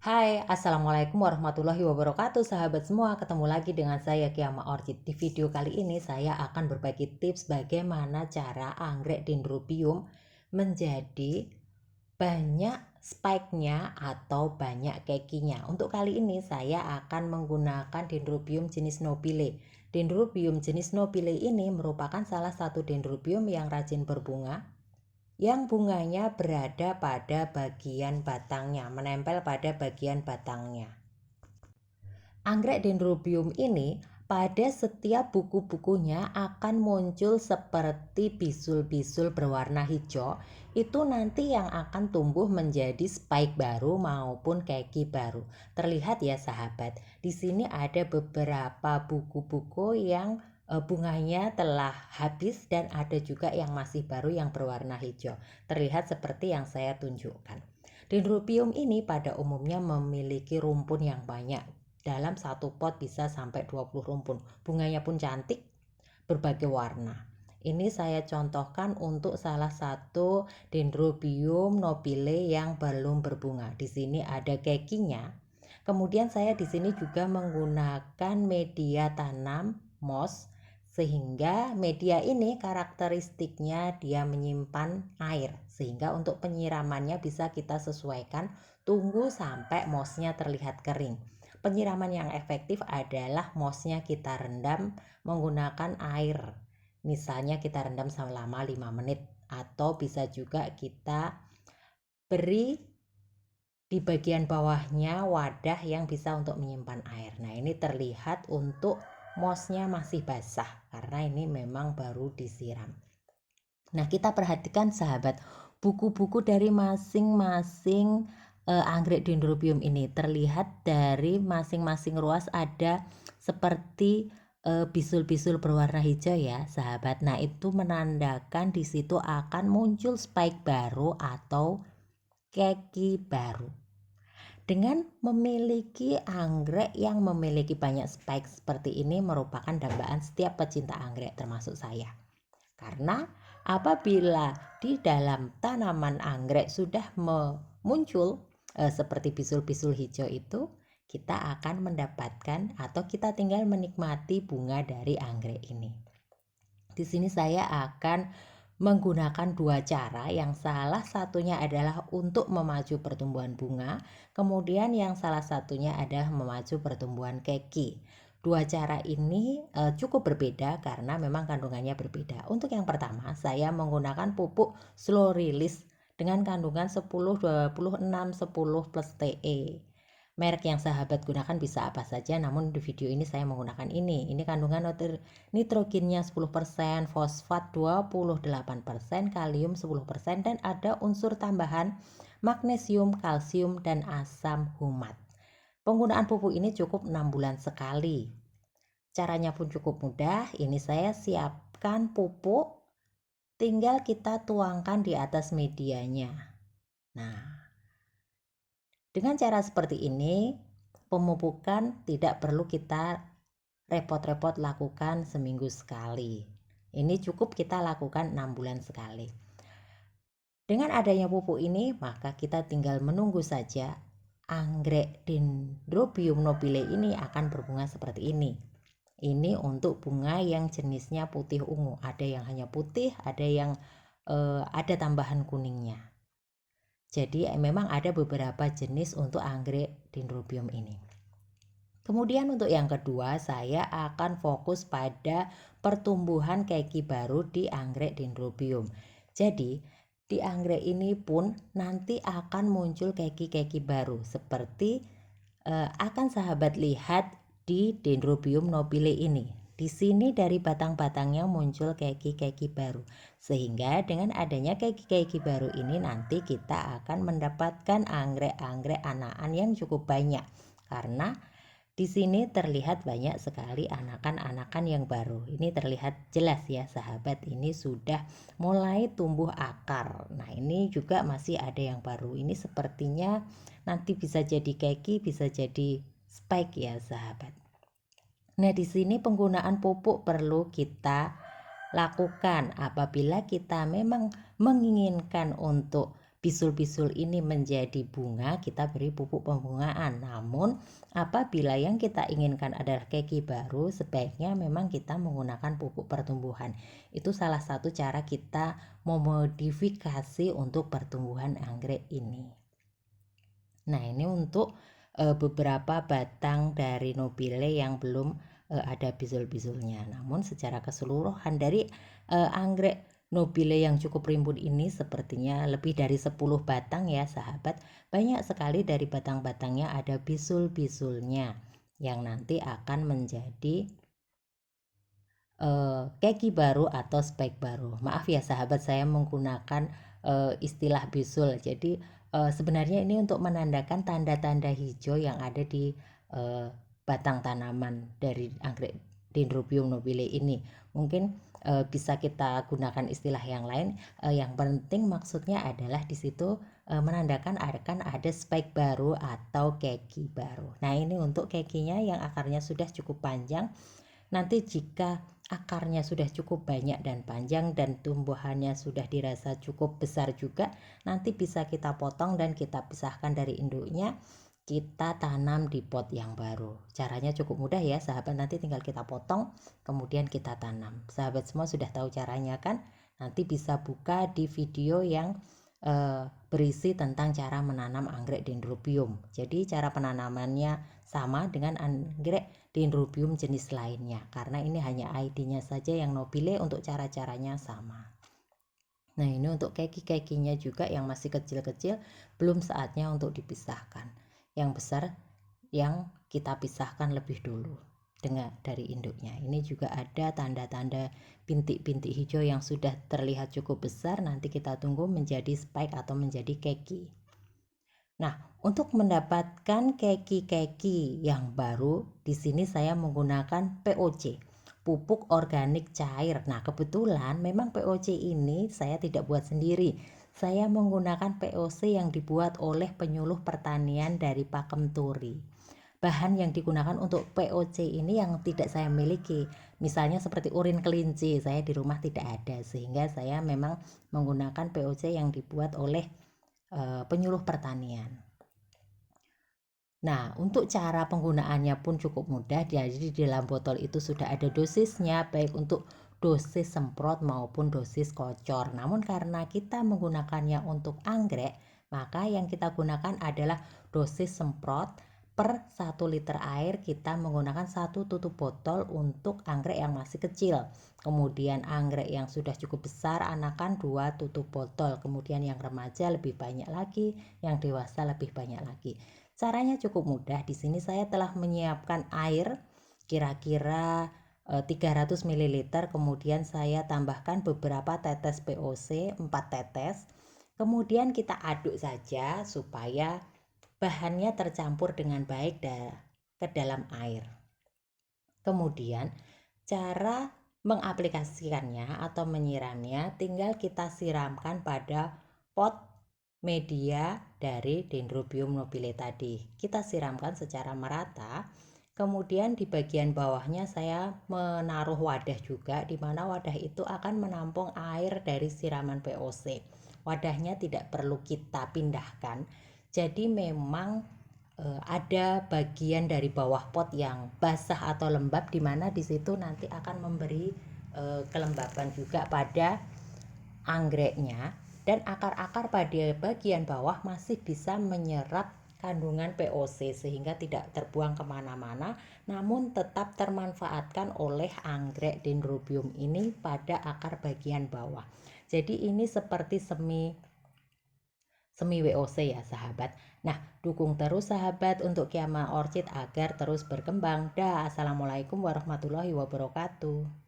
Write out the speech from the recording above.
Hai, Assalamualaikum warahmatullahi wabarakatuh sahabat semua. Ketemu lagi dengan saya Kiama Orchid. Di video kali ini saya akan berbagi tips bagaimana cara anggrek dendrobium menjadi banyak spike-nya atau banyak kekinya. Untuk kali ini saya akan menggunakan dendrobium jenis nobile. Dendrobium jenis nobile ini merupakan salah satu dendrobium yang rajin berbunga, yang bunganya berada pada bagian batangnya, menempel pada bagian batangnya. Anggrek dendrobium ini pada setiap buku-bukunya akan muncul seperti bisul-bisul berwarna hijau. Itu nanti yang akan tumbuh menjadi spike baru maupun keki baru. Terlihat ya sahabat, di sini ada beberapa buku-buku yang bunganya telah habis dan ada juga yang masih baru yang berwarna hijau. Terlihat seperti yang saya tunjukkan. Dendrobium ini pada umumnya memiliki rumpun yang banyak. Dalam satu pot bisa sampai 20 rumpun. Bunganya pun cantik, berbagai warna. Ini saya contohkan untuk salah satu dendrobium nobile yang belum berbunga. Di sini ada kekinya. Kemudian saya di sini juga menggunakan media tanam moss, sehingga media ini karakteristiknya dia menyimpan air, sehingga untuk penyiramannya bisa kita sesuaikan. Tunggu sampai mossnya terlihat kering. Penyiraman yang efektif adalah mossnya kita rendam menggunakan air. Misalnya kita rendam selama 5 menit, atau bisa juga kita beri di bagian bawahnya wadah yang bisa untuk menyimpan air. Nah, ini terlihat untuk mossnya masih basah karena ini memang baru disiram. Nah, kita perhatikan sahabat, buku-buku dari masing-masing anggrek dendrobium ini terlihat dari masing-masing ruas ada seperti bisul-bisul berwarna hijau ya sahabat. Nah, itu menandakan di situ akan muncul spike baru atau keki baru. Dengan memiliki anggrek yang memiliki banyak spike seperti ini merupakan dambaan setiap pecinta anggrek termasuk saya. Karena apabila di dalam tanaman anggrek sudah muncul seperti bisul-bisul hijau itu, kita akan mendapatkan atau kita tinggal menikmati bunga dari anggrek ini. Di sini saya akan menggunakan dua cara, yang salah satunya adalah untuk memacu pertumbuhan bunga, kemudian yang salah satunya adalah memacu pertumbuhan keki. Dua cara ini cukup berbeda karena memang kandungannya berbeda. Untuk yang pertama, saya menggunakan pupuk slow release dengan kandungan 10, 26, 10 plus TE. Merek yang sahabat gunakan bisa apa saja, namun di video ini saya menggunakan ini. Ini kandungan nitrogennya 10%, fosfat 28%, kalium 10%, dan ada unsur tambahan magnesium, kalsium, dan asam humat. Penggunaan pupuk ini cukup 6 bulan sekali. Caranya pun cukup mudah. Ini saya siapkan pupuk, tinggal kita tuangkan di atas medianya. Nah, dengan cara seperti ini, pemupukan tidak perlu kita repot-repot lakukan seminggu sekali. Ini cukup kita lakukan 6 bulan sekali. Dengan adanya pupuk ini, maka kita tinggal menunggu saja anggrek dendrobium nobile ini akan berbunga seperti ini. Ini untuk bunga yang jenisnya putih ungu. Ada yang hanya putih, ada yang ada tambahan kuningnya. Jadi memang ada beberapa jenis untuk anggrek dendrobium ini. Kemudian untuk yang kedua, saya akan fokus pada pertumbuhan keki baru di anggrek dendrobium. Jadi di anggrek ini pun nanti akan muncul keki-keki baru seperti akan sahabat lihat di dendrobium nobile ini. Di sini dari batang-batangnya muncul keki-keki baru. Sehingga dengan adanya keki-keki baru ini nanti kita akan mendapatkan anggrek-anggrek anakan yang cukup banyak. Karena di sini terlihat banyak sekali anakan-anakan yang baru. Ini terlihat jelas ya sahabat, ini sudah mulai tumbuh akar. Nah, ini juga masih ada yang baru. Ini sepertinya nanti bisa jadi keki, bisa jadi spike ya sahabat. Nah, di sini penggunaan pupuk perlu kita lakukan apabila kita memang menginginkan untuk bisul-bisul ini menjadi bunga, kita beri pupuk pembungaan. Namun apabila yang kita inginkan adalah keki baru, sebaiknya memang kita menggunakan pupuk pertumbuhan. Itu salah satu cara kita memodifikasi untuk pertumbuhan anggrek ini. Nah, ini untuk beberapa batang dari nobile yang belum ada bisul-bisulnya. Namun secara keseluruhan dari anggrek nobile yang cukup rimbun ini sepertinya lebih dari 10 batang ya sahabat. Banyak sekali dari batang-batangnya ada bisul-bisulnya yang nanti akan menjadi keki baru atau spike baru. Maaf ya sahabat, saya menggunakan istilah bisul. Jadi sebenarnya ini untuk menandakan tanda-tanda hijau yang ada di batang tanaman dari anggrek Dendrobium nobile ini. Mungkin bisa kita gunakan istilah yang lain. Yang penting maksudnya adalah di situ menandakan akan ada spike baru atau keki baru. Nah, ini untuk kekinya yang akarnya sudah cukup panjang. Nanti jika akarnya sudah cukup banyak dan panjang dan tumbuhannya sudah dirasa cukup besar juga, nanti bisa kita potong dan kita pisahkan dari induknya, kita tanam di pot yang baru. Caranya cukup mudah ya sahabat, nanti tinggal kita potong kemudian kita tanam. Sahabat semua sudah tahu caranya kan? Nanti bisa buka di video yang berisi tentang cara menanam anggrek Dendrobium. Jadi cara penanamannya sama dengan anggrek Dendrobium jenis lainnya, karena ini hanya ID-nya saja yang nobile, untuk cara-caranya sama. Nah, ini untuk keki-kekinya juga yang masih kecil-kecil, belum saatnya untuk dipisahkan. Yang besar yang kita pisahkan lebih dulu dari induknya. Ini juga ada tanda-tanda bintik-bintik hijau yang sudah terlihat cukup besar, nanti kita tunggu menjadi spike atau menjadi keki. Nah, untuk mendapatkan keki-keki yang baru, di sini saya menggunakan POC, pupuk organik cair. Nah, kebetulan memang POC ini saya tidak buat sendiri. Saya menggunakan POC yang dibuat oleh penyuluh pertanian dari Pakem Turi. Bahan yang digunakan untuk POC ini yang tidak saya miliki, misalnya seperti urin kelinci, saya di rumah tidak ada, sehingga saya memang menggunakan POC yang dibuat oleh penyuluh pertanian. Nah, untuk cara penggunaannya pun cukup mudah. Jadi di dalam botol itu sudah ada dosisnya, baik untuk dosis semprot maupun dosis kocor. Namun karena kita menggunakannya untuk anggrek, maka yang kita gunakan adalah dosis semprot. Per 1 liter air kita menggunakan 1 tutup botol untuk anggrek yang masih kecil. Kemudian anggrek yang sudah cukup besar anakan 2 tutup botol. Kemudian yang remaja lebih banyak lagi, yang dewasa lebih banyak lagi. Caranya cukup mudah. Di sini saya telah menyiapkan air kira-kira 300 ml, kemudian saya tambahkan beberapa tetes POC, 4 tetes. Kemudian kita aduk saja supaya bahannya tercampur dengan baik ke dalam air. Kemudian cara mengaplikasikannya atau menyiramnya tinggal kita siramkan pada pot media dari Dendrobium nobile tadi. Kita siramkan secara merata. Kemudian di bagian bawahnya saya menaruh wadah juga, di mana wadah itu akan menampung air dari siraman POC. Wadahnya tidak perlu kita pindahkan. Jadi memang ada bagian dari bawah pot yang basah atau lembab, di mana di situ nanti akan memberi kelembaban juga pada anggreknya, dan akar-akar pada bagian bawah masih bisa menyerap kandungan POC sehingga tidak terbuang kemana-mana, namun tetap termanfaatkan oleh anggrek Dendrobium ini pada akar bagian bawah. Jadi ini seperti semi WOC ya sahabat. Nah, dukung terus sahabat untuk Kiama Orchid agar terus berkembang. Assalamualaikum warahmatullahi wabarakatuh.